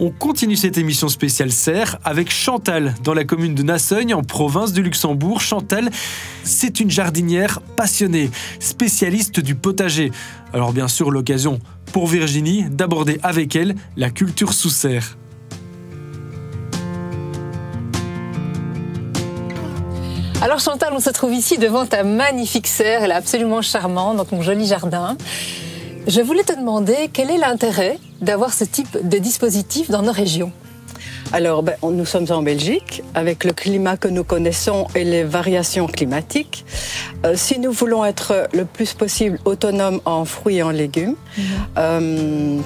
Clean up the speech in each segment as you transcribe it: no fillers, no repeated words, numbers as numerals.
On continue cette émission spéciale serre avec Chantal, dans la commune de Nassogne, en province du Luxembourg. Chantal, c'est une jardinière passionnée, spécialiste du potager. Alors bien sûr, l'occasion pour Virginie d'aborder avec elle la culture sous serre. Alors Chantal, on se trouve ici devant ta magnifique serre, elle est absolument charmante, dans ton joli jardin. Je voulais te demander quel est l'intérêt d'avoir ce type de dispositif dans nos régions? Alors, nous sommes en Belgique, avec le climat que nous connaissons et les variations climatiques. Si nous voulons être le plus possible autonomes en fruits et en légumes,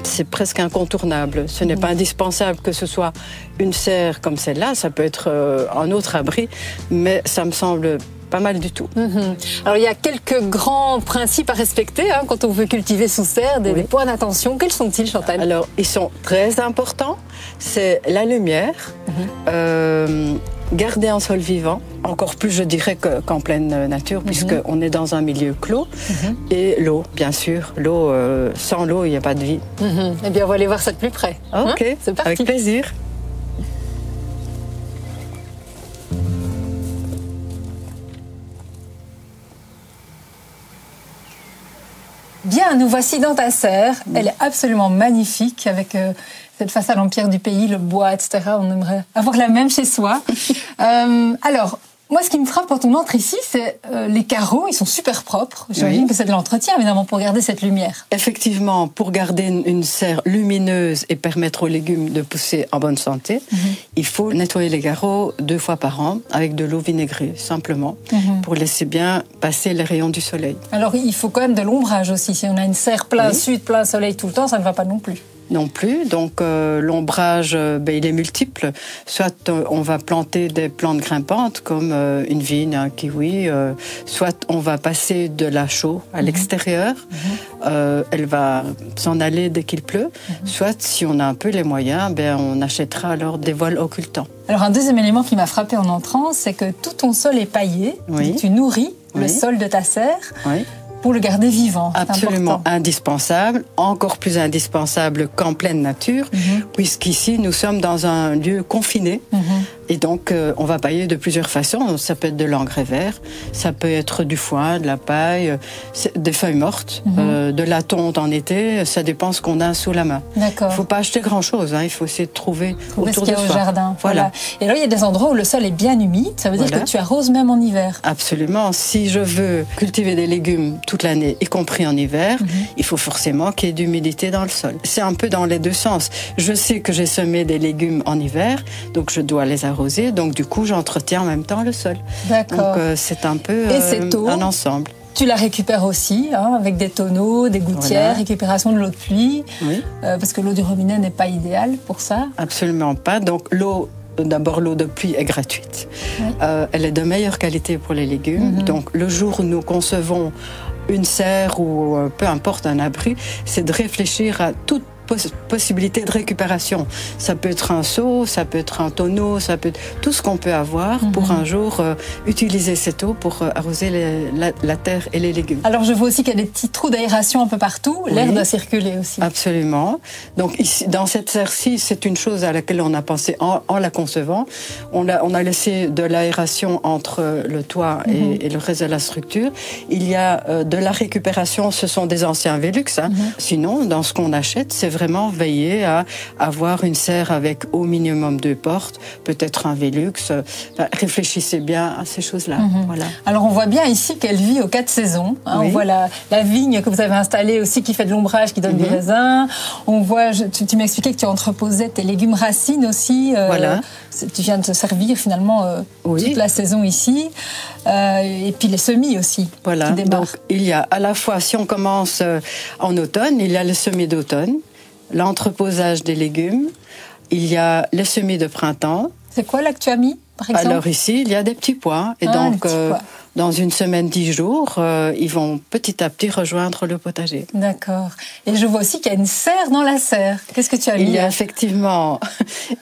c'est presque incontournable. Ce n'est pas indispensable que ce soit une serre comme celle-là, ça peut être un autre abri, mais ça me semble pas mal du tout. Alors, il y a quelques grands principes à respecter quand on veut cultiver sous serre, des points d'attention. Quels sont-ils, Chantal? Alors, ils sont très importants. C'est la lumière, garder un sol vivant, encore plus, je dirais, qu'en pleine nature, puisqu'on est dans un milieu clos, et l'eau, bien sûr. L'eau, sans l'eau, il n'y a pas de vie. Eh bien, on va aller voir ça de plus près. Ok, c'est parti. Avec plaisir. Bien, nous voici dans ta serre. Elle est absolument magnifique avec cette façade en pierre du pays, le bois, etc. On aimerait avoir la même chez soi. Alors, moi, ce qui me frappe quand on entre ici, c'est les carreaux. Ils sont super propres. J'imagine que c'est de l'entretien, évidemment, pour garder cette lumière. Effectivement, pour garder une serre lumineuse et permettre aux légumes de pousser en bonne santé, il faut nettoyer les carreaux 2 fois par an avec de l'eau vinaigrée, simplement, pour laisser bien passer les rayons du soleil. Alors, il faut quand même de l'ombrage aussi. Si on a une serre plein sud, plein soleil tout le temps, ça ne va pas non plus. Non plus, donc l'ombrage, il est multiple. Soit on va planter des plantes grimpantes comme une vigne, un kiwi, soit on va passer de la chaux à l'extérieur, elle va s'en aller dès qu'il pleut, soit si on a un peu les moyens, on achètera alors des voiles occultants. Alors un deuxième élément qui m'a frappé en entrant, c'est que tout ton sol est paillé, tu nourris le sol de ta serre. Pour le garder vivant. Absolument indispensable, encore plus indispensable qu'en pleine nature, puisqu'ici nous sommes dans un lieu confiné et donc on va pailler de plusieurs façons. Ça peut être de l'engrais vert, ça peut être du foin, de la paille, des feuilles mortes, de la tonte en été, ça dépend ce qu'on a sous la main. Il ne faut pas acheter grand-chose, il faut essayer de trouver autour ce qu'il de y a soi. au jardin. Voilà. Et alors il y a des endroits où le sol est bien humide, ça veut dire que tu arroses même en hiver. Absolument. Si je veux cultiver des légumes toute l'année, y compris en hiver, il faut forcément qu'il y ait d'humidité dans le sol. C'est un peu dans les deux sens. Je sais que j'ai semé des légumes en hiver, donc je dois les arroser, donc du coup j'entretiens en même temps le sol. D'accord. Donc c'est un peu un ensemble. Tu la récupères aussi, avec des tonneaux, des gouttières, récupération de l'eau de pluie, parce que l'eau du robinet n'est pas idéale pour ça. Absolument pas. Donc d'abord, l'eau de pluie est gratuite. Elle est de meilleure qualité pour les légumes. Donc le jour où nous concevons une serre ou peu importe un abri, c'est de réfléchir à toute possibilité de récupération. Ça peut être un seau, ça peut être un tonneau, ça peut être tout ce qu'on peut avoir pour un jour utiliser cette eau pour arroser la terre et les légumes. Alors je vois aussi qu'il y a des petits trous d'aération un peu partout, l'air doit circuler aussi. Absolument. Donc ici, dans cette serre-ci, c'est une chose à laquelle on a pensé en la concevant. On a laissé de l'aération entre le toit et le reste de la structure. Il y a de la récupération, ce sont des anciens Velux. Sinon, dans ce qu'on achète, c'est vraiment veiller à avoir une serre avec au minimum 2 portes, peut-être un Velux. Réfléchissez bien à ces choses-là. Voilà. Alors on voit bien ici qu'elle vit aux 4 saisons. On voit la vigne que vous avez installée aussi qui fait de l'ombrage, qui donne du raisin. On voit, tu m'expliquais que tu entreposais tes légumes racines aussi. Voilà. Tu viens de te servir finalement toute la saison ici. Et puis les semis aussi. Voilà. Qui démarrent. Donc il y a à la fois, si on commence en automne, il y a le semis d'automne, l'entreposage des légumes, il y a le semis de printemps. C'est quoi là que tu as mis, par exemple? Alors ici, il y a des petits pois. Et donc, dans une semaine, 10 jours, ils vont petit à petit rejoindre le potager. D'accord. Et je vois aussi qu'il y a une serre dans la serre. Qu'est-ce que tu as mis? Il y a effectivement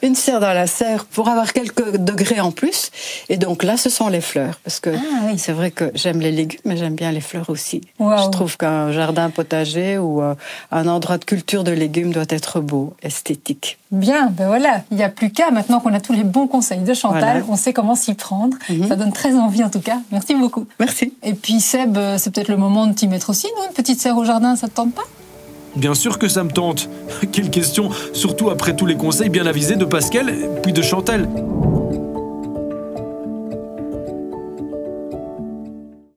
une serre dans la serre pour avoir quelques degrés en plus. Et donc là, ce sont les fleurs. Parce que c'est vrai que j'aime les légumes, mais j'aime bien les fleurs aussi. Wow. Je trouve qu'un jardin potager ou un endroit de culture de légumes doit être beau, esthétique. Bien, ben voilà. Il n'y a plus qu'à, maintenant qu'on a tous les bons conseils de Chantal, voilà. On sait comment s'y prendre. Ça donne très envie en tout cas. Merci beaucoup. Merci. Et puis Seb, c'est peut-être le moment de t'y mettre aussi, non? Une petite serre au jardin, ça te tente pas? Bien sûr que ça me tente. Quelle question, surtout après tous les conseils bien avisés de Pascal puis de Chantal.